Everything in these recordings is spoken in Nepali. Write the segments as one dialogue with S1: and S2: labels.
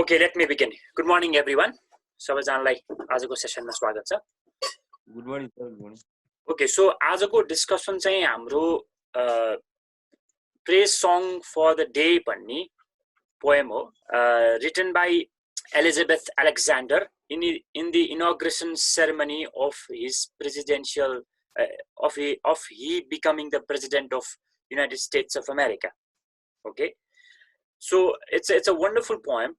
S1: Okay, let me begin. Good morning, everyone. सबैजनालाई आजको सेसनमा स्वागत छ.
S2: Good morning, sir. Good morning.
S1: Okay, so आजको डिस्कसन चाहिँ हाम्रो praise song for the day भन्ने poem हो, written by Elizabeth Alexander in the inauguration ceremony of his presidential of he becoming the president of United States of America. Okay, so it's a wonderful poem.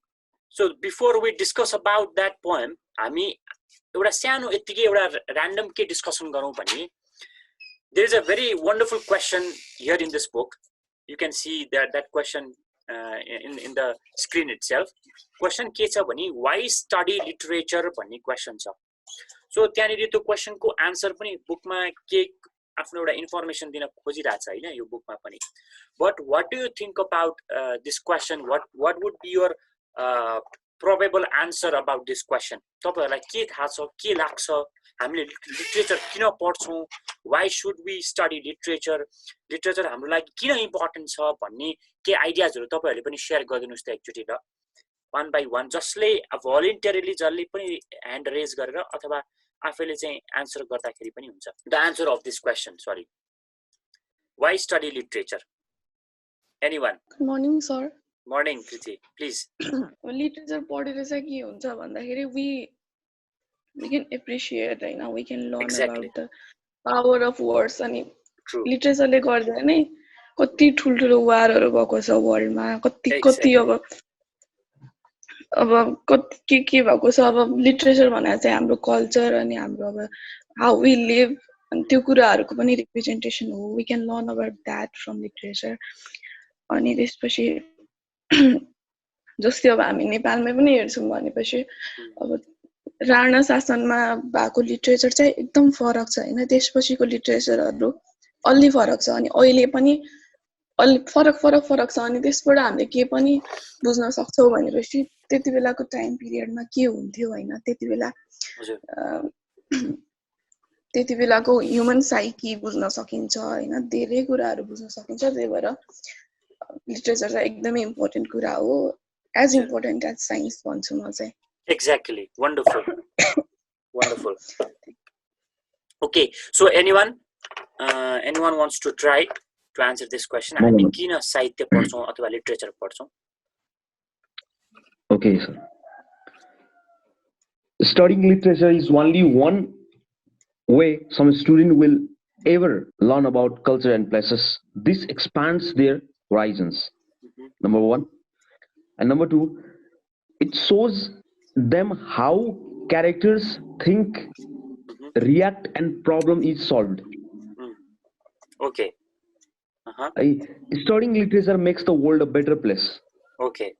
S1: So before we discuss about that poem, हामी एउटा सानो यतिकै एउटा random के discussion गरौँ भने, there is a very wonderful question here in this book. You can see that question in the screen itself. Question के छ भने, why study literature भन्ने question छ. So त्यहाँनिर त्यो question को answer पनि bookमा के आफ्नो एउटा information दिन खोजिरहेछ हैन यो bookमा पनि. But what do you think about this question? What would be your probable answer about this question? तपाईहरुलाई के थाहा छ, के लाग्छ, हामीले लिटरेचर किन पढ्छौं, why should we study literature, literature हाम्रो लागि किन इम्पोर्टेन्ट छ भन्ने के आइडियाजहरु तपाईहरुले पनि शेयर गरिदिनुस् त एकचोटी ल, one by one, जसले voluntarily जसले पनि hand raise गरेर अथवा आफैले चाहिँ आन्सर गर्दाखेरि पनि हुन्छ. The answer of this question, sorry, why study literature? Anyone?
S3: Good morning, sir.
S1: Morning, Kriti, please.
S3: Literature पढेर चाहिँ के हुन्छ भन्दाखेरि we can appreciate, right now we can learn
S1: Exactly.
S3: about the power of words. अनि
S1: True.
S3: लिटरेचरले गर्दा नै कति ठुलठुलो वारहरु भएको छ वर्ल्डमा, कति अब कति के भएको छ. अब लिटरेचर भनेर चाहिँ हाम्रो कल्चर अनि हाम्रो अब how we live अनि त्यो कुराहरुको पनि रिप्रेजेन्टेसन हो. We can learn about that from literature. अनि त्यसपछि जस्तै अब हामी नेपालमै पनि हेर्छौं भनेपछि अब राणा शासनमा भएको लिटरेचर चाहिँ एकदम फरक छ हैन. त्यसपछिको लिटरेचरहरु अलि फरक छ अनि अहिले पनि अलि फरक छ. अनि त्यसबाट हामीले के पनि बुझ्न सक्छौं भनेपछि त्यति बेलाको टाइम पिरियडमा के हुन्थ्यो हैन, त्यति बेलाको ह्युमन साइकी बुझ्न सकिन्छ हैन, धेरै कुराहरु बुझ्न सकिन्छ. त्यही भएर लिटरेचर चाहिँ एकदमै इम्पोर्टेन्ट कुरा हो, as important as science भन्छु म चाहिँ.
S1: Exactly. Wonderful. Wonderful. Okay, so anyone wants to try to answer this question? हामी किन साहित्य पढ्छौं अथवा literature पढ्छौं?
S2: Okay, sir. Studying literature is only one way some student will ever learn about culture and places. This expands their horizons. Number one. And number two, it shows them how characters think, react, and problem is solved.
S1: Okay.
S2: Studying literature makes the world a better place.
S1: Okay.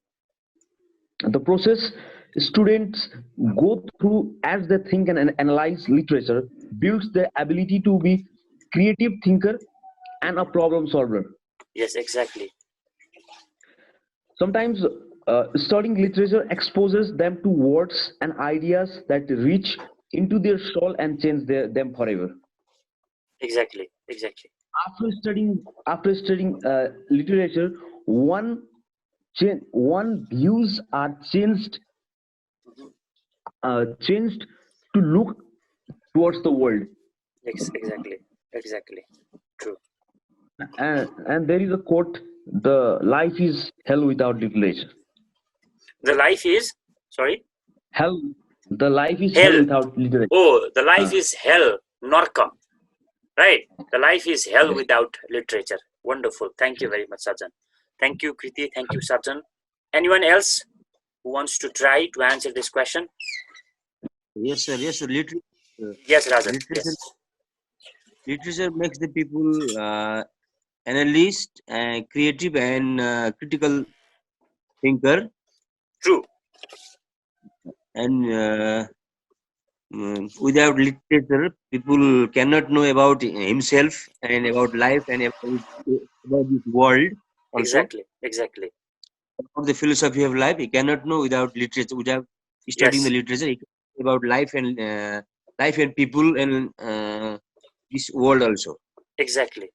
S2: The process students go through as they think and analyze literature builds their ability to be creative thinker and a problem solver.
S1: Yes, exactly.
S2: Sometimes studying literature exposes them to words and ideas that reach into their soul and change them forever.
S1: Exactly.
S2: After studying literature, one views are changed to look towards the world.
S1: Exactly. True.
S2: And there is a quote: "The life is hell without literature."
S1: The life is, sorry?
S2: Hell. The life is hell without literature.
S1: Oh, the life is hell, Narka. Right? The life is hell without literature. Wonderful. Thank you very much, Sajan. Thank you, Kriti. Thank you, Sajan. Anyone else who wants to try to answer this question?
S2: Yes, sir. Yes, sir.
S1: Yes, Rajan. Yes.
S2: Literature makes the people analyst, creative, and critical thinker.
S1: True.
S2: And without literature, people cannot know about himself and about life and about this world. Also.
S1: Exactly.
S2: About the philosophy of life, he cannot know without literature. Without studying the literature, he can know about life and people and this world also.
S1: Exactly.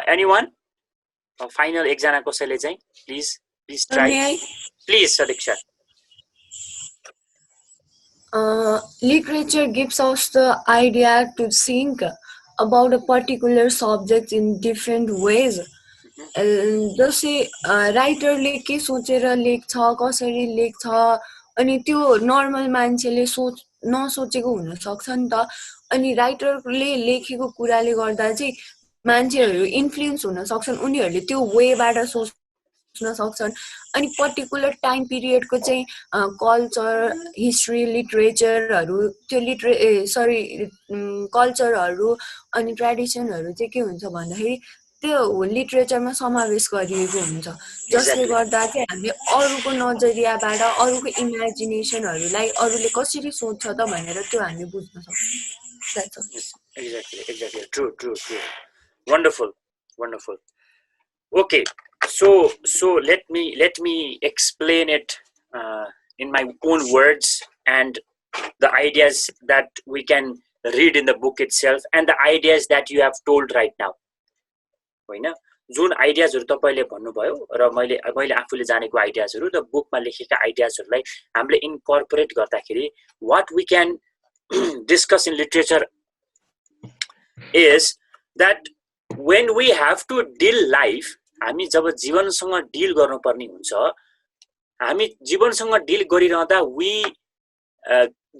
S1: Anyone? Final एकजना कसैले चाहिँ please try please Sadiksha
S4: Literature gives us the idea to think about a particular subject in different ways. जस्तै राइटरले के सोचेर लेख्छ कसरी लेख्छ अनि त्यो नर्मल मान्छेले नसोचेको हुनसक्छ नि त अनि राइटरले लेखेको कुराले गर्दा चाहिँ मान्छेहरू इन्फ्लुएन्स हुन सक्छन् उनीहरूले त्यो वेबाट सोच्न सक्छन् अनि पर्टिकुलर टाइम पिरियडको चाहिँ कल्चर हिस्ट्री लिटरेचरहरू त्यो कल्चरहरू अनि ट्रेडिसनहरू चाहिँ के हुन्छ भन्दाखेरि त्यो लिटरेचरमा समावेश गरिएको हुन्छ जसले गर्दा चाहिँ हामीले अरूको नजरियाबाट अरूको इमेजिनेसनहरूलाई अरूले कसरी सोच्छ त भनेर त्यो हामी बुझ्न सक्छौँ
S1: exactly true wonderful okay so let me explain it in my own words and the ideas that we can read in the book itself and the ideas that you have told right now होइन जुन आइडियाजहरु तपाईले भन्नुभयो र मैले आफूले जानेको आइडियाजहरु र बुकमा लेखेका आइडियाजहरुलाई हामीले इन्कर्पोरेट गर्दाखेरि what we can discuss in literature is that when we have to deal life हामी जब जीवनसँग डिल गर्नुपर्ने हुन्छ हामी जीवनसँग डिल गरिरहँदा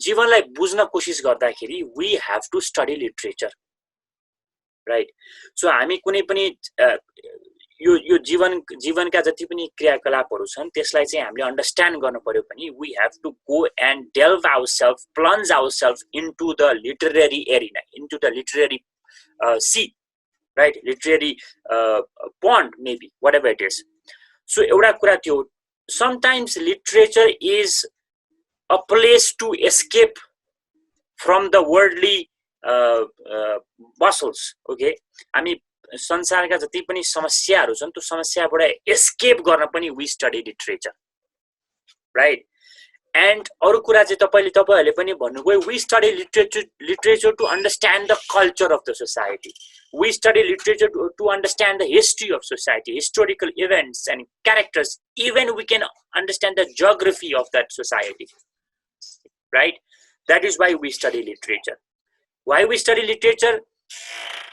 S1: जीवनलाई बुझ्न कोसिस गर्दाखेरि we have to study literature right so हामी कुनै पनि यो जीवनका जति पनि क्रियाकलापहरु छन् त्यसलाई चाहिँ हामीले अन्डरस्ट्यान्ड गर्न पर्यो पनि we have to go and delve ourselves plunge ourselves into the literary arena into the literary sea right literary pond maybe whatever it is so एउटा कुरा त्यो sometimes literature is a place to escape from the worldly bustles okay हामी संसारका जति पनि समस्याहरु छन् त्यो समस्याबाट एस्केप गर्न पनि we study literature right and अरु कुरा चाहिँ तपाईहरुले पनि भन्नुभयो we study literature to understand the culture of the society we study literature to understand the history of society historical events and characters even we can understand the geography of that society right that is why we study literature why we study literature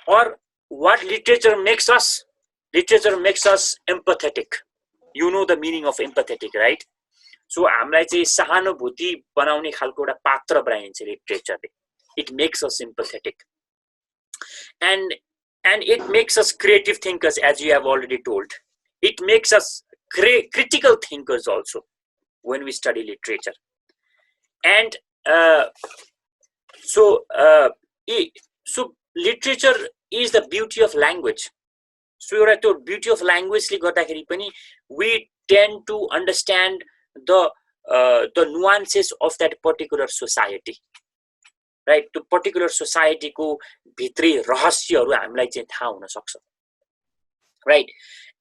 S1: or what literature makes us empathetic you know the meaning of empathetic right so हामीलाई चाहिँ सहानुभूति बनाउने खालको एउटा पात्र बनाइन्छ लिटरेचरले it makes us empathetic and it makes us creative thinkers as you have already told it makes us critical thinkers also when we study literature and so literature is the beauty of language so एउटा त्यो beauty of language ले गर्दाखेरि पनि we tend to understand the nuances of that particular society right to particular society को भित्री रहस्यहरु हामीलाई चाहिँ थाहा हुन सक्छ right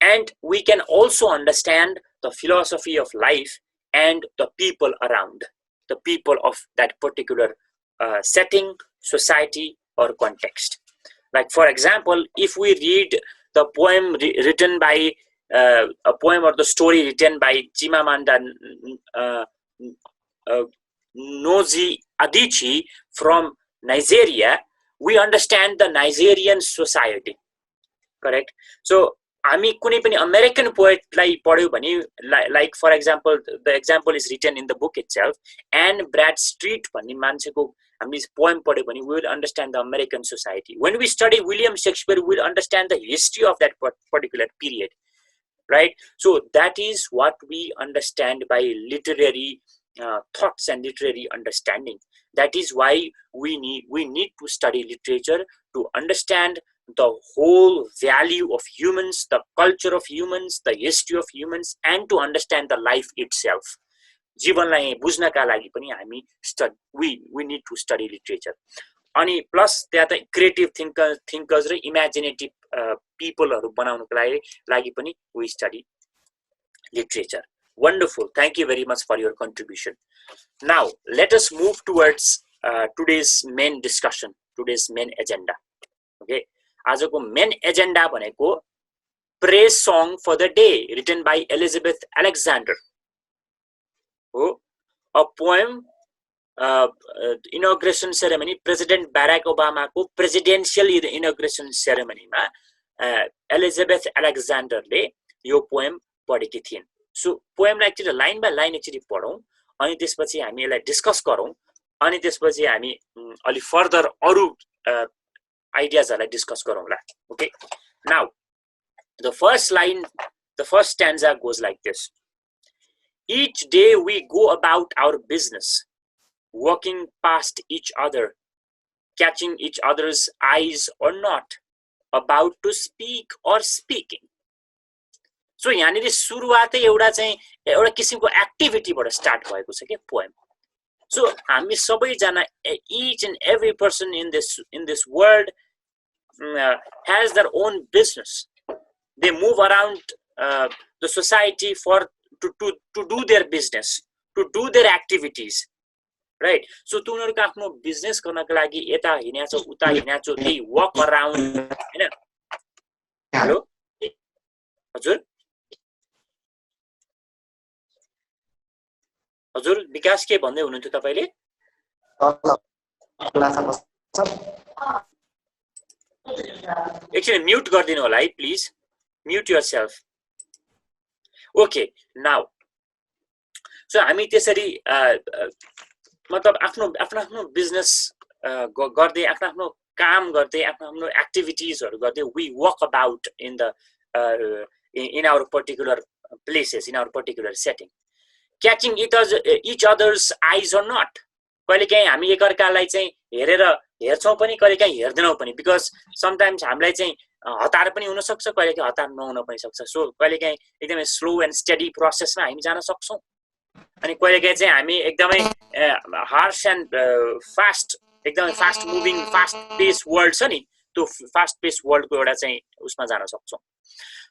S1: and we can also understand the philosophy of life and the people around the people of that particular setting society or context like for example if we read the poem written by a poem or the story written by Chimamanda Ngozi Adichie from Nigeria we understand the Nigerian society correct so हामी कुनै पनि अमेरिकन पोएटलाई पढ्यौ भने like for example the example is written in the book itself and Bradstreet भन्ने मान्छेको हामीले poem पढ्यौ भने we will understand the American society when we study William Shakespeare we will understand the history of that particular period right so that is what we understand by literary thoughts and literary understanding that is why we need to study literature to understand the whole value of humans the culture of humans the history of humans and to understand the life itself जीवनलाई बुझ्नका लागि पनि हामी we need to study literature अनि प्लस त्यहाँ त क्रिएटिभ थिंकर्स र इमेजिनेटिभ पिपलहरु बनाउनको लागि पनि we study literature wonderful thank you very much for your contribution now let us move towards today's main discussion today's main agenda okay आजको मेन एजेन्डा भनेको praise song for the day written by Elizabeth Alexander. Oh, a poem, inauguration ceremony, President Barack Obama ko presidential inauguration ceremony ma Elizabeth Alexander le यो पोएम पढेकी थिइन्. सो पोएमलाई एकचोटि लाइन बाइ लाइन एकचोटि पढौँ अनि त्यसपछि हामी यसलाई डिस्कस गरौँ अनि त्यसपछि हामी अलि फर्दर अरु आइडियाजहरुलाई डिस्कस गरौँला. Okay, now the first stanza goes like this. Each day we go about our business, walking past each other, catching each other's eyes or not, about to speak or speaking. So यहाँनिर सुरुवातै एउटा किसिमको एक्टिभिटीबाट स्टार्ट भएको छ के पोएम. So हामी सबैजना, each and every person in this world has their own business. They move around the society to do their business, to do their activities, right? So उनीहरुको आफ्नो बिजनेस गर्नको लागि यता हिँड्याछ उता हिँड्याछ, they walk around, हैन? हेलो हजुर हजुर विकास के भन्दै हुनुहुन्थ्यो तपाईले? एकछिन म्युट गरिदिनु होला है please. Mute yourself. Okay, now. So हामी त्यसरी मतलब आफ्नो बिजनेस गर्दै आफ्नो काम गर्दै आफ्नो एक्टिभिटीजहरु गर्दै we walk about in our particular places, in our particular setting, catching each other's eyes or not. कहिलेकाहीँ हामी एकअर्कालाई चाहिँ हेर्छौं पनि, कहिलेकाहीँ हेर्दैनौं पनि, because sometimes हामीलाई चाहिँ हतार पनि हुन सक्छ, कहिलेकाहीँ हतार नहुन पनि सक्छ. सो कहिलेकाहीँ एकदमै स्लो एन्ड स्टडी प्रोसेसमा हामी जान सक्छौं अनि कहिलेकाहीँ चाहिँ हामी एकदमै हार्श एन्ड फास्ट, एकदमै फास्ट मुभिङ, फास्ट पेस वर्ल्ड छ नि, त्यो फास्ट पेस वर्ल्डको एउटा चाहिँ उसमा जान सक्छौं.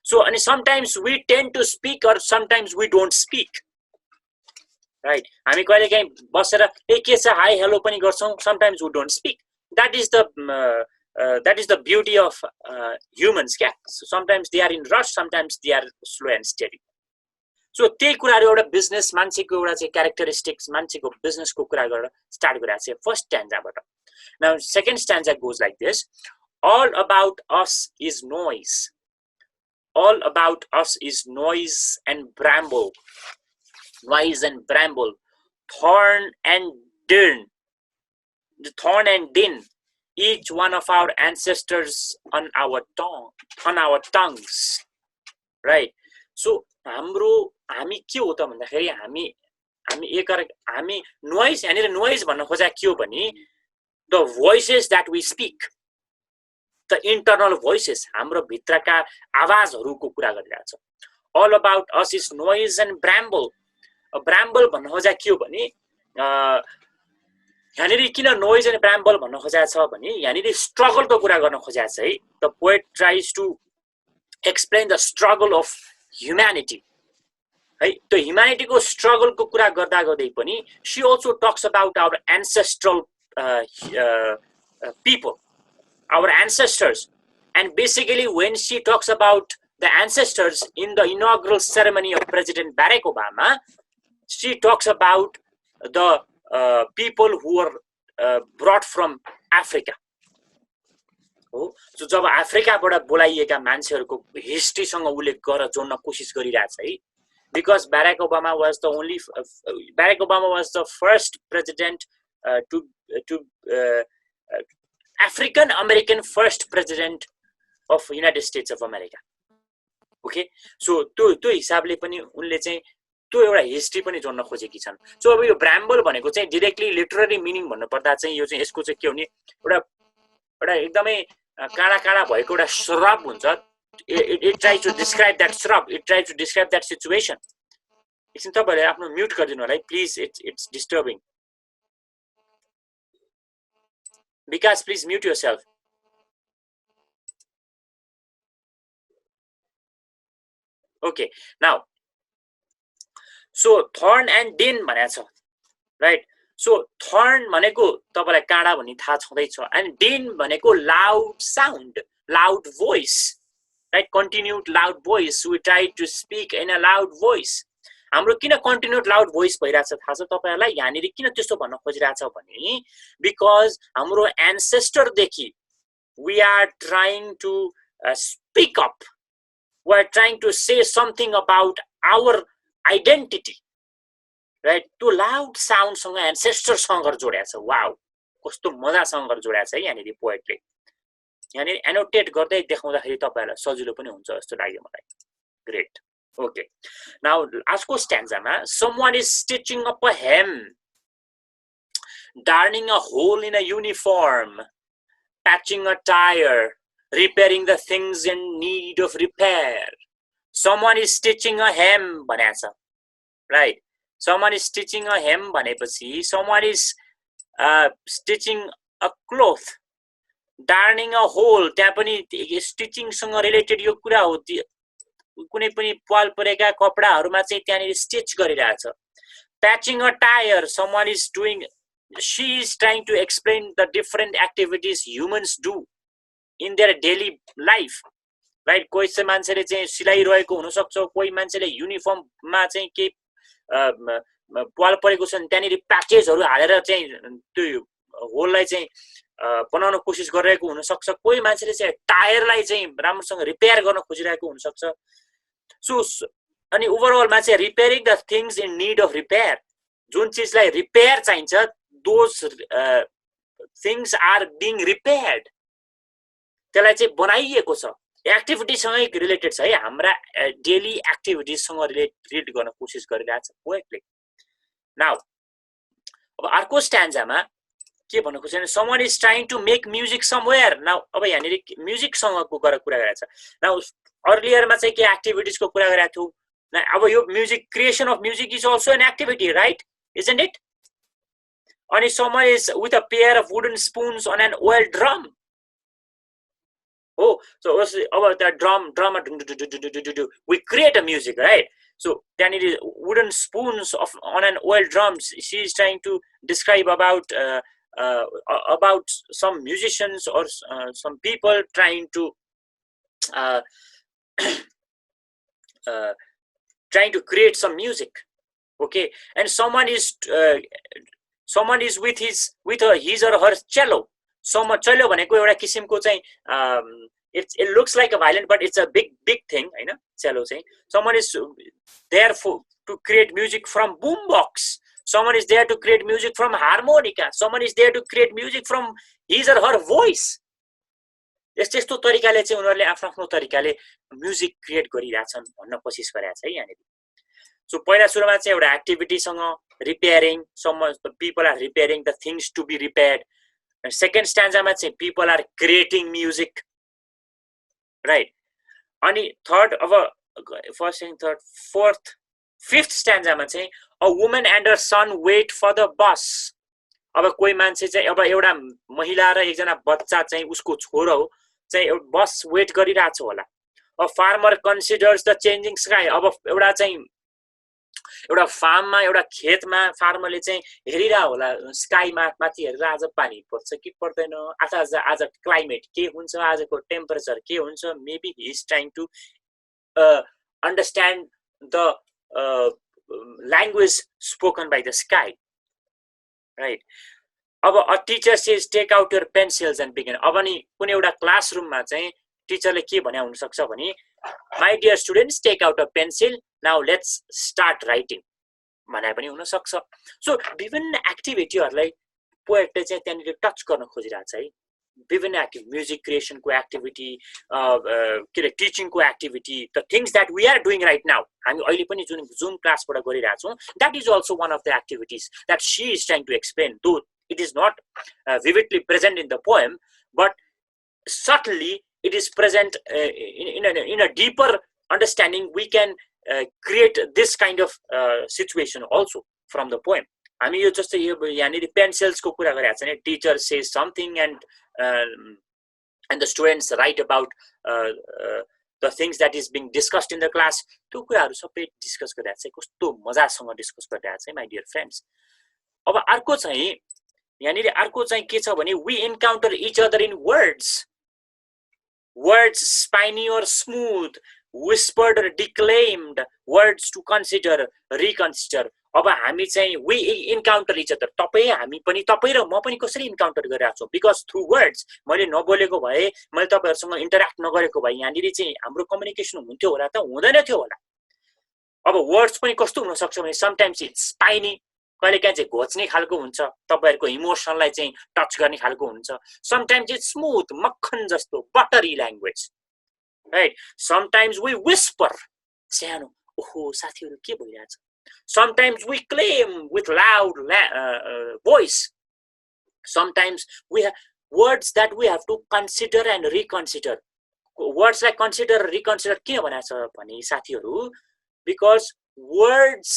S1: सो अनि sometimes we tend to speak or sometimes we don't speak, right? हामी कहिलेकाहीँ बसेर के छ हाई हेलो पनि गर्छौं, sometimes we don't speak. That is the beauty of humans. So sometimes they are in rush, sometimes they are slow and steady. So त्यही कुराहरु एउटा बिजनेस मान्छेको एउटा चाहिँ क्यारेक्टरिस्टिक्स, मान्छेको बिजनेसको कुरा गरेर स्टार्ट गरिरहेको छ first स्ट्यान्जाबाट. Now second stanza goes like this. All about us is noise. All about us is noise and bramble. Noise and bramble. Thorn and din. The thorn and din. Each one of our ancestors on our tongues, right? So हामी के हो त भन्दाखेरि हामी noise, यहाँनिर noise भन्न खोजेको के हो भने the voices that we speak, the internal voices, हाम्रो भित्रका आवाजहरुको कुरा गरिरहेको छ. All about us is noise and bramble. Bramble भन्न खोजेको के हो भने यहाँनिर किन नोइज एन्ड ब्राम्बल भन्न खोजेको छ भने यहाँनिर स्ट्रगलको कुरा गर्न खोजेको छ है. The poet tries to explain the struggle of humanity है. त्यो ह्युम्यानिटीको स्ट्रगलको कुरा गर्दा गर्दै पनि she also talks about our ancestral people, our ancestors, and basically when she talks about the ancestors in the inaugural ceremony of President Barack Obama, she talks about the people who were brought from Africa. हो, so जब अफ्रिकाबाट बोलाइएका मान्छेहरुको हिस्ट्रीसँग उल्लेख गरेर जोड्न कोसिस गरिरहेछ है. Because Barack Obama was the first president to African American first president of United States of America. Okay, so त्यो हिसाबले पनि उनले चाहिँ त्यो एउटा हिस्ट्री पनि जोड्न खोजेकी छन्. सो अब यो ब्राम्बल भनेको चाहिँ डाइरेक्टली लिटरली मिनिङ भन्नु पर्दा चाहिँ यो चाहिँ यसको चाहिँ के हुने एउटा एकदमै काडा काडा भएको एउटा श्रब हुन्छ. It tries to describe that shrub, it tries to describe that situation. एकछिन तपाईहरुले आफ्नो म्युट गरिदिनु होला है please, it's disturbing. Vikas, please mute yourself. Okay, now so thorn and din भनेको छ, right? So thorn भनेको तपाईलाई काडा भन्ने थाहा छँदै छ, and din भनेको loud sound, loud voice, right? Continued loud voice, we try to speak in a loud voice. हाम्रो किन कन्टिन्युड लाउड भोइस भइरहेछ थाहा छ तपाईहरुलाई? यहाँनिर किन त्यस्तो भन्न खोजिरहेछ भने बिकज हाम्रो एन्सेस्टरदेखि we are trying to speak up, we are trying to say something about our identity, right? त्यो लाउड साउन्ड सँग एन्सेस्टर सँग जोडेको छ. वाउ, कस्तो मजासँग जोडेको छ है यहाँनिर पोएटले. यहाँनिर एनोटेट गर्दै देखाउँदाखेरि तपाईहरुलाई सजिलो पनि हुन्छ जस्तो लाग्यो मलाई. ग्रेट. Okay. Now, आजको स्ट्यान्जामा someone is stitching up a hem, darning a hole in a uniform, patching a tire, repairing the things in need of repair. Someone is stitching a hem भनेछ, right? Someone is stitching a hem भनेपछि someone is stitching a cloth, darning a hole. त्यहाँ पनि stitching सँग रिलेटेड यो कुरा हो. कुनै पनि पाल परेका कपडाहरुमा चाहिँ त्यहाँनिर स्टिच गरिरहेछ. Patching a tire, someone is doing, she is trying to explain the different activities humans do in their daily life, right? कोही चाहिँ मान्छेले चाहिँ सिलाइ रहेको हुन सक्छ, कोही मान्छेले युनिफर्ममा चाहिँ के पाल परेको छ त्यहाँनिर प्याचेजहरु हालेर चाहिँ त्यो होललाई चाहिँ बनाउन कोसिस गरिरहेको हुन सक्छ, कोही मान्छेले चाहिँ टायरलाई चाहिँ राम्रोसँग रिपेयर गर्न खोजिरहेको हुन सक्छ. सो अनि ओभरअलमा चाहिँ repairing the things in need of repair, जुन चीजलाई रिपेयर चाहिन्छ those things are being repaired, त्यसलाई चाहिँ बनाइएको छ. एक्टिभिटीसँगै रिलेटेड छ है, हाम्रा डेली एक्टिभिटीसँग रिलेट गर्न कोसिस गरिरहेछ पोएटले. नाउ अब अर्को स्ट्यान्जामा के भन्नु खोजेन, someone is trying to make music somewhere. Now अब यहाँनिर म्युजिक सँगको कुरा गरिरहेछ. नाउ अर्लियरमा चाहिँ के एक्टिभिटीजको कुरा गरिरहेको थियो. अब यो music, creation of music is also an activity, right? Isn't it? And someone is with a pair of wooden spoons on an oil drum. Oh, so about the drum, we create a music, right? So then it is wooden spoons on an oil drum. She is trying to describe about some musicians or some people trying to create some music. Okay, and someone is with his or her cello. Someone cello भनेको एउटा किसिमको चाहिँ it looks like a violin but it's a big thing, हैन? cello चाहिँ. Someone is there to create music from boombox. Someone is there to create music from harmonica. Someone is there to create music from his or her voice. यस्तो तरिकाले चाहिँ उनीहरुले आफ्नो तरिकाले म्युजिक क्रिएट गरिरहेछन् भन्न कोसिस गरेको छ है यहाँनिर. सो पहिला सुरुमा चाहिँ एउटा एक्टिभिटी सँग repairing, some people are repairing the things to be repaired. And second stanzaमा चाहिँ people are creating music, right? अनि third अब first and third, fourth, fifth stanzaमा चाहिँ a woman and her son wait for the bus. अब कोही मान्छे चाहिँ अब एउटा महिला र एकजना बच्चा चाहिँ उसको छोरो हो चाहिँ बस वेट गरिरहेछ होला. A farmer considers the changing sky. अब एउटा चाहिँ एउटा फार्ममा एउटा खेतमा फार्मरले चाहिँ हेरिरा होला स्काईमा माथि हेरेर आज पानी पर्छ कि पर्दैन, आज क्लाइमेट के हुन्छ, आजको टेम्परेचर के हुन्छ. Maybe he is trying to understand the language spoken by the sky, right? अब a teacher says take out your pencils and begin. अब नि कुनै एउटा क्लासरुममा चाहिँ टिचरले के भने हुन सक्छ भने my dear students take out a pencil, now let's start writing भने पनि हुन सक्छ. सो विभिन्न एक्टिभिटीहरुलाई पोएटले चाहिँ त्यहाँनिर टच गर्न खोजिरहेछ है. विभिन्न एक्टिभिटी, म्युजिक क्रिएसनको एक्टिभिटी, के अरे टिचिङको activity, the things that we are doing right now, हामी अहिले पनि जुन जुन क्लासबाट गरिरहेछौँ, that is also one of the activities that she is trying to explain. Though it is not vividly present in the poem, but subtly it is present in a deeper understanding. We can create this kind of situation also from the poem. हामी यो जस्तै यहाँनिर पेन्सिल्सको कुरा गरिरहेको छ नि, teacher says something and the students write about the things that is being discussed in the class. त्यो कुराहरु सबै डिस्कस गरिरहेको छ, कस्तो मजासँग डिस्कस गरिरहेको छ my dear friends. अब अर्को चाहिँ यहाँनिर अर्को चाहिँ के छ भने we encounter each other in words. words spiny or smooth, whispered or declaimed, words to consider, reconsider. अब हामी चाहिँ we encounter each other. तपाईँ हामी पनि तपाईँ र म पनि कसरी इन्काउन्टर गरिरहेको छौँ बिकज थ्रु वर्ड्स मैले नबोलेको भए मैले तपाईँहरूसँग इन्टरेक्ट नगरेको भए यहाँनिर चाहिँ हाम्रो कम्युनिकेसन हुन्थ्यो होला त हुँदैन थियो होला अब वर्ड्स पनि कस्तो हुन सक्छ भने समटाइम्स इट्स स्पाइनी कहिले काहीँ चाहिँ घोच्ने खालको हुन्छ तपाईहरुको इमोसनलाई चाहिँ टच गर्ने खालको हुन्छ समटाइम्स इट्स स्मूथ मक्खन जस्तो buttery language right sometimes we whisper सानो ओहो साथीहरु के भइरहेछ sometimes we claim with loud voice sometimes we have words that we have to consider and reconsider words like consider reconsider किन भनेछ भने साथीहरु because words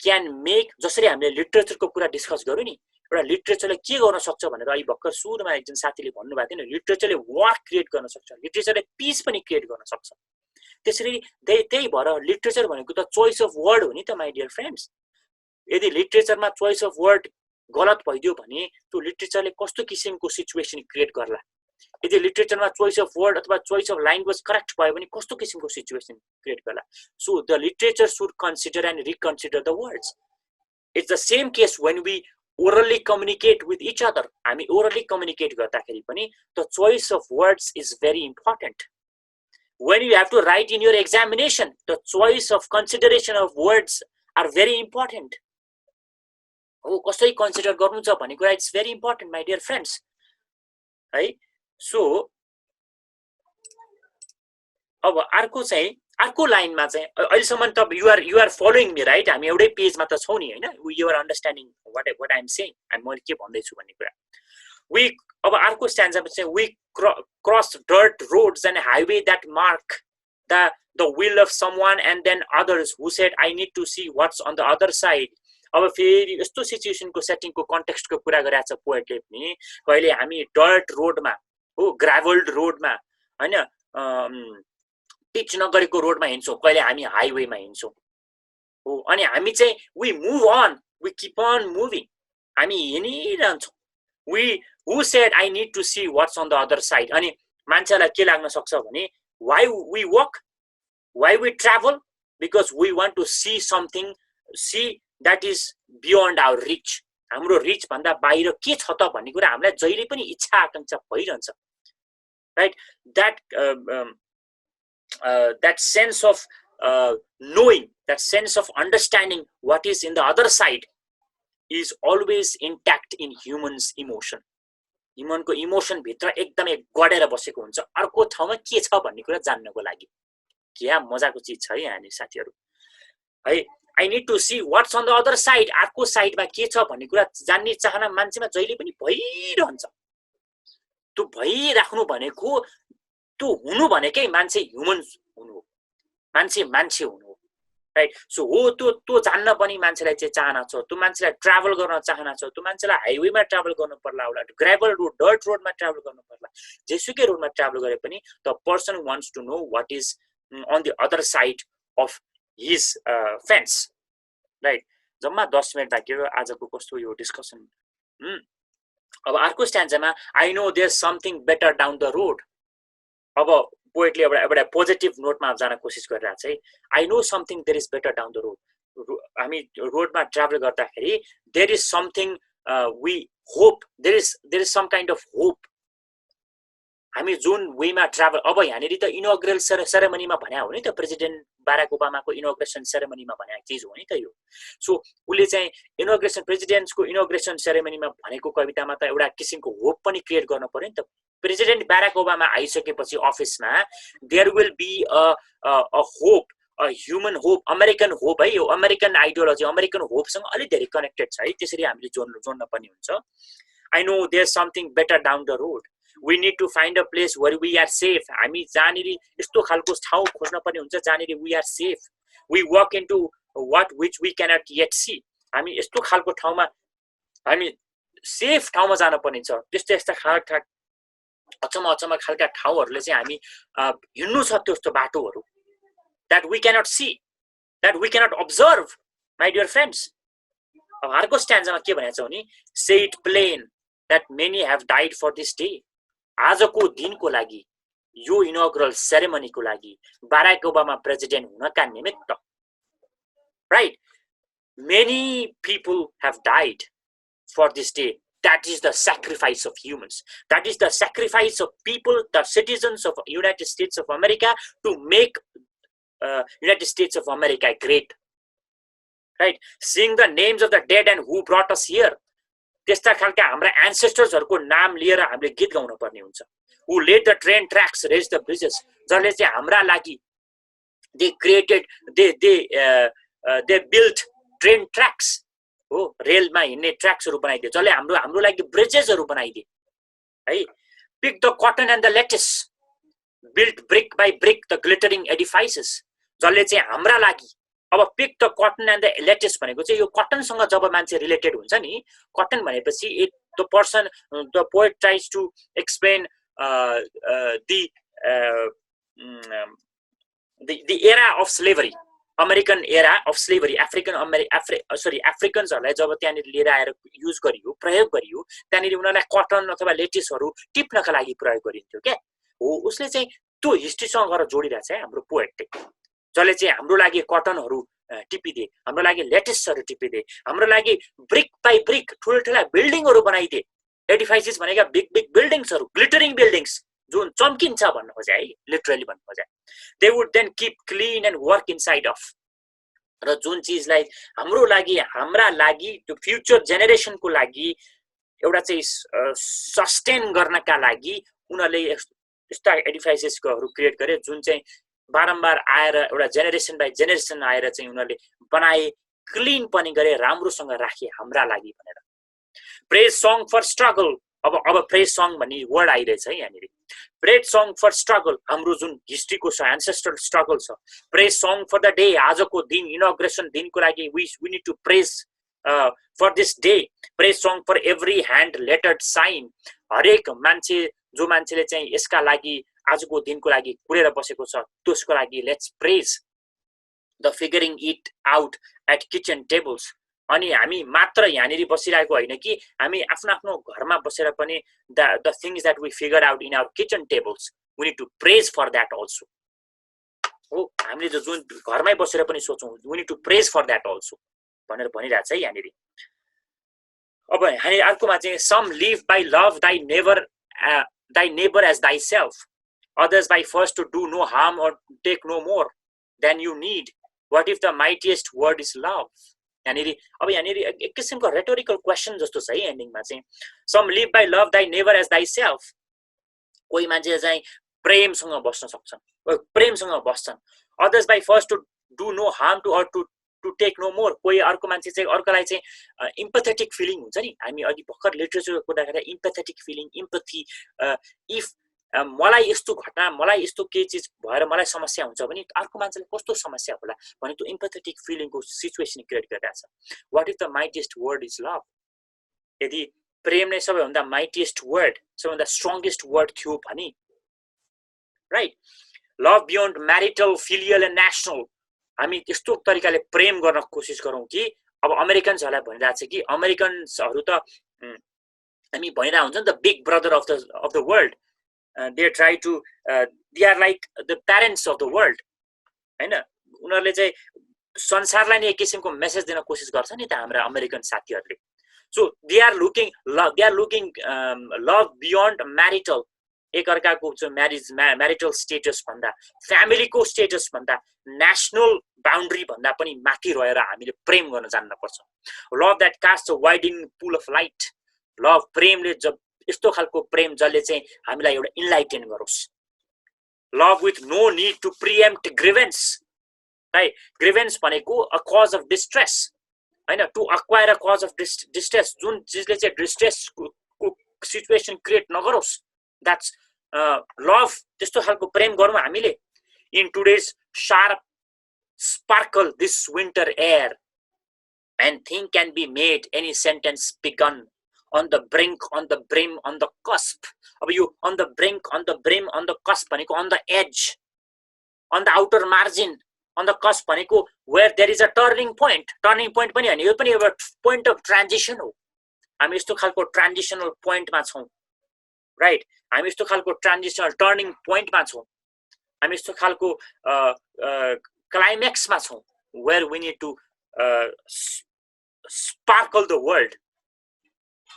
S1: can make जसरी हामीले लिटरेचरको कुरा डिस्कस गर्यौ नि एउटा लिटरेचरले के गर्न सक्छ भनेर अहिले भर्खर सुरुमा एकजना साथीले भन्नुभएको थियो नि लिटरेचरले वार क्रिएट गर्न सक्छ लिटरेचरले पीस पनि क्रिएट गर्न सक्छ त्यसरी त्यही भएर लिटरेचर भनेको त चोइस अफ वर्ड हो नि त माय डियर फ्रेन्ड्स यदि लिटरेचरमा चोइस अफ वर्ड गलत भइदियो भने त्यो लिटरेचरले कस्तो किसिमको सिचुएसन क्रिएट गर्ला यदि लिटरेचरमा चोइस अफ वर्ड अथवा चोइस अफ ल्याङ्ग्वेज करेक्ट भयो भने कस्तो किसिमको सिचुएसन क्रिएट गर्ला so the literature should consider and reconsider the words it's the same case when we orally communicate with each other हामी orally communicate गर्दाखेरि पनि the choice of words is very important when you have to write in your examination the choice of consideration of words are very important हो कसरी कन्सिडर गर्नु छ भन्ने कुरा it's very important my dear friends है सो अब अर्को लाइनमा चाहिँ अहिलेसम्म त you are following me right हामी एउटै पेजमा त छौ नि हैन you are understanding what I am saying मैले के भन्दै छु भन्ने कुरा we अब अर्को स्ट्यान्जामा चाहिँ we cross dirt roads and highway that mark the will of someone and then others who said I need to see what's on the other side अब फेरि यस्तो सिचुएसनको सेटिङको कन्टेक्स्टको कुरा गरेछ पोएटले पनि कहिले हामी डर्ट रोडमा हो ग्राभल्ड रोडमा हैन पिच नगरेको रोडमा हिँड्छौं कहिले हामी हाइवेमा हिँड्छौं हो अनि हामी चाहिँ we move on we keep on moving हामी हिँडिरहन्छौं we who said I need to see what's on the other side अनि मान्छेलाई के लाग्न सक्छ भने why we walk why we travel because we want to see something see that is beyond our reach हाम्रो रिच भन्दा बाहिर के छ त भन्ने कुरा हामीलाई जहिले पनि इच्छा आकांक्षा भइरहन्छ right that sense of knowing that sense of understanding what is in the other side is always intact in humans emotion human को इमोसन भित्र एकदमै गडेर बसेको हुन्छ अर्को ठाउँमा के छ भन्ने कुरा जान्नको लागि के मजाको चीज छ है यहाँ साथीहरु है I need to see what's on the other side अर्को साइडमा के छ भन्ने कुरा जान्ने चाहना मान्छेमा जहिले पनि भइरहन्छ त्यो भइराख्नु भनेको त्यो हुनु भनेकै मान्छे ह्युमन हुनु हो मान्छे हुनु हो राइट सो हो त्यो जान्न पनि मान्छेलाई चाहिँ चाहना छ त्यो मान्छेलाई ट्राभल गर्न चाहना छ त्यो मान्छेलाई हाइवेमा ट्राभल गर्नु पर्ला होला ग्रेभल रोड डर्ट रोडमा ट्राभल गर्नु पर्ला जेसुकै रोडमा ट्राभल गरे पनि the person wants to know what is on the other side of his fence right जम्मा 10 मिनेट बाँकी हो आजको कस्तो यो डिस्कसन अब अर्को स्ट्यान्जामा I know there something better down the road अब पोएटले एउटा पोजिटिभ नोटमा जान कोसिस गरिरहेछ है I know something there is better down the road हामी रोडमा ट्राभल गर्दाखेरि there is something we hope there is some kind of hope हामी जुन वेमा ट्राभल अब यहाँनिर त इनोग्रल सेरेमनीमा भन्या हो नि त प्रेसिडेन्ट बाराक ओबामाको इनोग्रेसन सेरेमनीमा भन्या चीज हो नि त यो सो उले चाहिँ इनोग्रेसन प्रेसिडेन्ट्सको इनोग्रेसन सेरेमनीमा भनेको कवितामा त एउटा किसिमको होप पनि क्रिएट गर्न पर्यो नि त प्रेसिडेन्ट बाराक ओबामा आइसकेपछि अफिसमा there will be a hope a human hope American hope है यो अमेरिकन आइडियोलोजी अमेरिकन होपसँग अलि धेरै कनेक्टेड छ है त्यसरी हामीले जोड्न पनि हुन्छ I know there something better down the road we need to find a place where we are safe हामी जानेरी यस्तो खालको ठाउँ खोज्न पर्ने हुन्छ जानेरी we are safe we walk into what which we cannot yet see हामी यस्तो खालको ठाउँमा हामी सेफ ठाउँमा जान पर्ने छ त्यस्तो खालका अचम्म खालका ठाउँहरुले चाहिँ हामी हिड्नु छ त्यस्तो बाटोहरु that we cannot see that we cannot observe my dear friends अब अर्को स्ट्यान्जामा के भनेको छ भने say it plain that many have died for this day आजको दिनको लागि यो इनोग्रल सेरेमनीको लागि बाराक ओबामा प्रेसिडेन्ट हुनका निमित्त, right? Many people have died for this day. That is the sacrifice of humans. That is the sacrifice of people, the citizens of United States of America, to make United States of America great. Right? Seeing the names of the dead and who brought us here. त्यस्ता खालका हाम्रा एन्सेस्टर्सहरुको नाम लिएर हामीले गीत गाउन पर्ने हुन्छ. Who laid the train tracks, raised the bridges. जसले चाहिँ हाम्रा लागि they created, they built train tracks. हो, रेलमा हिँड्ने ट्र्याक्सहरु बनाइदिए, जसले हाम्रो लागि ब्रिजेसहरु बनाइदिए है. Pick the cotton and the lettuce, built brick by brick the glittering edifices. जसले चाहिँ हाम्रा लागि अब pick the cotton and the lettuce भनेको चाहिँ यो कटनसँग जब मान्छे रिलेटेड हुन्छ नि, कटन भनेपछि the poet tries to explain the era of slavery, American era of slavery, Africans-हरुलाई जब त्यहाँनिर लिएर आएर युज गरियो, प्रयोग गरियो, त्यहाँनिर उनीहरुलाई कटन अथवा लेटिसहरु टिप्नका लागि प्रयोग गरिन्थ्यो के हो. उसले चाहिँ त्यो हिस्ट्रीसँग गएर जोडिरहेछ है हाम्रो पोएटले, जसले चाहिँ हाम्रो लागि कटनहरु टिपिदिए, हाम्रो लागि लेटिसहरु टिपिदिए, हाम्रो लागि ब्रिक बाइ ब्रिक ठुलठुला बिल्डिङहरु बनाइदिए. एडिफाइसेस भनेका बिग बिग बिल्डिङ्सहरु, ग्लिटरिङ बिल्डिङ्स जुन चम्किन्छ भन्नु खोजे है, लिटरली भन्नु खोजे. They would then keep clean and work inside of. र जुन चीजलाई हाम्रो लागि, हाम्रा लागि, त्यो फ्युचर जेनेरेसनको लागि एउटा चाहिँ सस्टेन गर्नका लागि उनीहरुले यस्ता एडिफाइसेसहरु क्रिएट गरे जुन चाहिँ बारम्बार आएर एउटा जेनेरेसन बाइ जेनेरेसन आएर चाहिँ उनीहरुले बनाए, क्लीन पनि गरे, राम्रोसँग राखे हाम्रा लागि भनेर. प्रेज सङ फर स्ट्रगल. अब प्रेज सङ भन्ने वर्ड आइरहेछ है यहाँनिर. प्रेज सङ फर स्ट्रगल, हाम्रो जुन हिस्ट्रीको छ, एन्सेस्ट्रल स्ट्रगल छ. प्रेज सङ फर द डे, आजको दिन, इनोग्रेसन दिनको लागि we need to praise for this day. Praise song for every hand lettered sign. हरेक मान्छे, जो मान्छेले चाहिँ यसका लागि आजको दिनको लागि कुरेर बसेको छ, त्यसको लागि let's praise. The figuring it out at kitchen tables. अनि हामी मात्र यहाँनिर बसिरहेको होइन कि हामी आफ्नो आफ्नो घरमा बसेर पनि the things that we figured out in our kitchen tables, we need to praise for that also. हो, हामीले जुन घरमै बसेर पनि सोचौं, we need to praise for that also भनेर भनिरहेको छ है यहाँनिर. अब हामी अर्कोमा चाहिँ some live by love thy neighbor as thyself, others by first to do no harm or take no more than you need. What if the mightiest word is love? अब यहाँनिर एक किसिमको रेटोरिकल क्वेसन जस्तो छ है एन्डिङमा चाहिँ. Some live by love thy neighbour as thyself. कोही मान्छे चाहिँ प्रेमसँग बस्न सक्छन्, प्रेमसँग बस्छन्. Others by first to do no harm or to take टेक नो मोर. कोही अर्को मान्छे चाहिँ अर्कोलाई चाहिँ इम्पथेटिक फिलिङ हुन्छ नि, हामी अघि भर्खर लिटरेचर कुराकानी इम्पथेटिक फिलिङ, इम्पथी. इफ मलाई यस्तो घटना, मलाई यस्तो केही चिज भएर मलाई समस्या हुन्छ भने अर्को मान्छेलाई कस्तो समस्या होला भने त्यो इम्पथेटिक फिलिङको सिचुएसन क्रिएट गरिरहेछ. What if the mightiest word is love? यदि प्रेम नै सबैभन्दा माइटिएस्ट वर्ड, सबैभन्दा स्ट्रङ्गेस्ट वर्ड थियो भने, right? Love beyond marital, filial and national. हामी यस्तो तरिकाले प्रेम गर्न कोसिस गरौँ कि अब अमेरिकन्सहरूलाई भनिरहेको छ कि अमेरिकन्सहरू त हामी भनिरहेको हुन्छ नि त, big brother of the world. They try to they are like the parents of the world, हैन? उनीहरुले चाहिँ संसारलाई नै एक किसिमको मेसेज दिन कोसिस गर्छ नि त हाम्रा American साथीहरुले. So they are looking love beyond marital, एक अर्काको चाहिँ marital status भन्दा, फ्यामिलीको स्टेटस भन्दा, नेशनल बाउन्ड्री भन्दा पनि माथि रहेर हामीले प्रेम गर्न जान्न पर्छ. Love that casts a widening pool of light. Love, प्रेमले जब यस्तो खालको प्रेम जसले चाहिँ हामीलाई एउटा इनलाइटन गरोस्. Love with no need to preempt grievance, है? ग्रिभेन्स भनेको अ कज अफ डिस्ट्रेस, हैन? To acquire a cause of distress, जुन चिजले चाहिँ डिस्ट्रेसको सिचुएसन क्रिएट नगरोस्. That's love. त्यस्तो खालको प्रेम गरौँ हामीले. In today's sharp sparkle this winter air and thing can be made, any sentence begun on the brink, on the brim, on the cusp. अब यो on the brink, on the brim, on the cusp भनेको on the edge, on the outer margin, on the cusp भनेको where there is a turning point. Turning point पनि हैन, यो पनि एउटा point of transition हो. हामी यस्तो खालको ट्रान्जिसनल पोइन्टमा छौं, राइट? हामी यस्तो खालको ट्रान्जिसनल टर्निङ पोइन्टमा छौँ, हामी यस्तो खालको क्लाइम्याक्समा छौँ where we need to sparkle the world,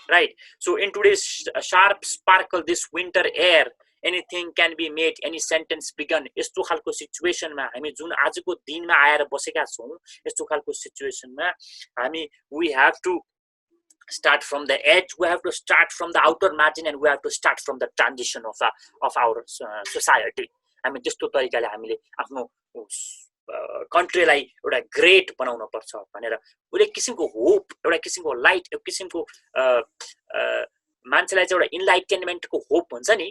S1: right? So in today's sharp sparkle, this winter air, anything can be made, any sentence begun. यस्तो खालको सिचुएसनमा हामी जुन आजको दिनमा आएर बसेका छौँ, यस्तो खालको सिचुएसनमा हामी we have to start from the edge, we have to start from the outer margin, and we have to start from the transition of our society. हामी त्यस्तो तरिकाले हामीले आफ्नो कन्ट्रीलाई एउटा ग्रेट बनाउन पर्छ भनेर एउटा किसिमको होप, एउटा किसिमको लाइट, एउटा किसिमको मान्छेलाई चाहिँ एउटा इनलाइटमेन्टको होप हुन्छ नि,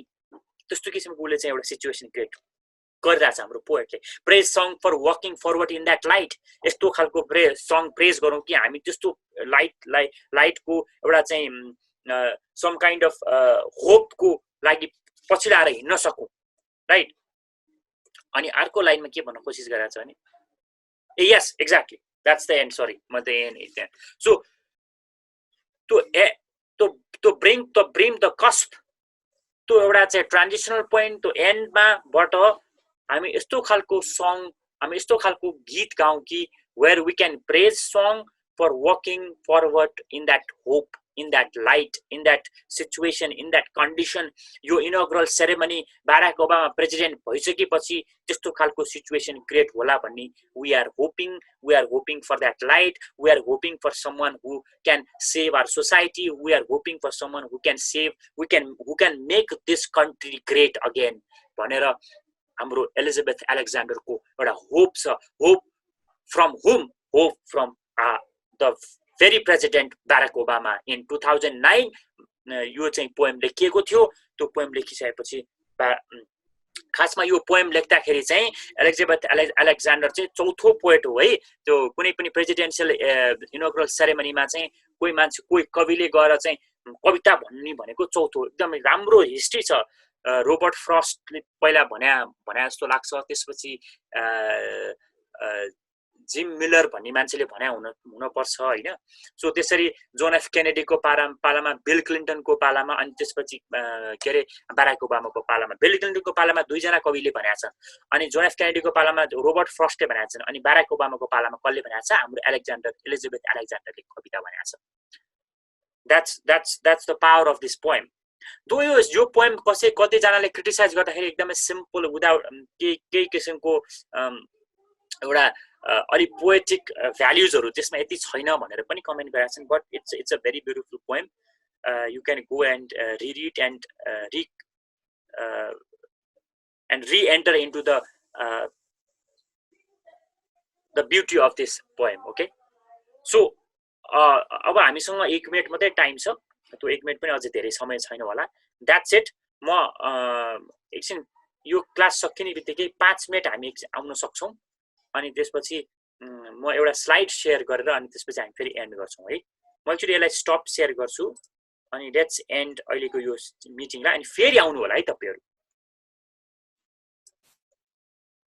S1: त्यस्तो किसिमको उसले चाहिँ एउटा सिचुएसन क्रिएट गरिरहेछ हाम्रो पोएटले। Praise song for walking forward in that light, यस्तो खालको सङ प्रेज गरौँ कि हामी त्यस्तो लाइटको एउटा चाहिँ सम काइन्ड अफ होपको लागि पछि लाएर हिँड्न सकौँ, राइट? अनि अर्को लाइनमा के भन्न कोसिस गरेछ भने yes exactly that's the end, sorry म त end. So to bring the cusp, त्यो एउटा चाहिँ ट्रान्जिसनल पोइन्ट, त्यो एन्डमाबाट हामी यस्तो खालको सङ, हामी यस्तो खालको गीत गाउँ कि where we can praise song for walking forward in that hope, in that light, in that situation, in that condition. यो inaugural ceremony Barack Obama president भइसकेपछि त्यस्तो खालको सिचुएसन क्रिएट होला भन्ने we are hoping for that light, we are hoping for someone who can save our society, we are hoping for someone who can save, who can make this country great again भनेर हाम्रो एलिजाबेथ एलेक्जेन्डरको एउटा होप छ। Hope from whom? Hope from the very president Barack Obama in 2009 यो चाहिँ पोएम लेखिएको थियो। त्यो पोएम लेखिसकेपछि खासमा यो पोएम लेख्दाखेरि चाहिँ एलिजाबेथ एलेक्जेन्डर चाहिँ चौथो पोएट हो है। त्यो कुनै पनि प्रेसिडेन्शियल इनोग्रल सेरेमनीमा चाहिँ कोही मान्छे, कोही कविले गएर चाहिँ कविता भन्ने भनेको चौथो। एकदमै राम्रो हिस्ट्री छ। रोबर्ट फ्रस्टले पहिला भने जस्तो लाग्छ, त्यसपछि जिम मिलर भन्ने मान्छेले भने हुनपर्छ होइन। सो त्यसरी जोन एफ केनेडीको पालामा, बिल क्लिन्टनको पालामा, अनि त्यसपछि के अरे बाराक ओबामाको पालामा। बिल क्लिन्टनको पालामा दुईजना कविले भनेका छन्, अनि जोन एफ केनेडीको पालामा रोबर्ट फ्रस्टले भनेका छन्, अनि बाराक ओबामाको पालामा कसले भनेका छ? हाम्रो एलिजाबेथ एलेक्जेन्डरले कविता भनेका छ। That's the power of this poem. दो यो पोएम कतिजनाले क्रिटिसाइज गर्दाखेरि एकदमै सिम्पल, विदाउट केही किसिमको एउटा अलि पोएटिक भ्याल्युजहरू त्यसमा यति छैन भनेर पनि कमेन्ट गरेका छन्। But it's a very beautiful poem. You can go and read it and re-enter into the beauty of this poem. Okay, so अब हामीसँग 1 मिनट मात्रै टाइम छ, त्यो 1 मिनट पनि अझै धेरै समय छैन होला। That's it. म एकछिन यो क्लास सकिने बित्तिकै 5 मिनट हामी आउन सक्छौँ, अनि त्यसपछि म एउटा स्लाइड सेयर गरेर अनि त्यसपछि हामी फेरि एन्ड गर्छौँ है। म एक्चुअली यसलाई स्टप सेयर गर्छु, अनि लेट्स एन्ड अहिलेको यो मिटिङलाई, अनि फेरि आउनु होला है तपाईहरु।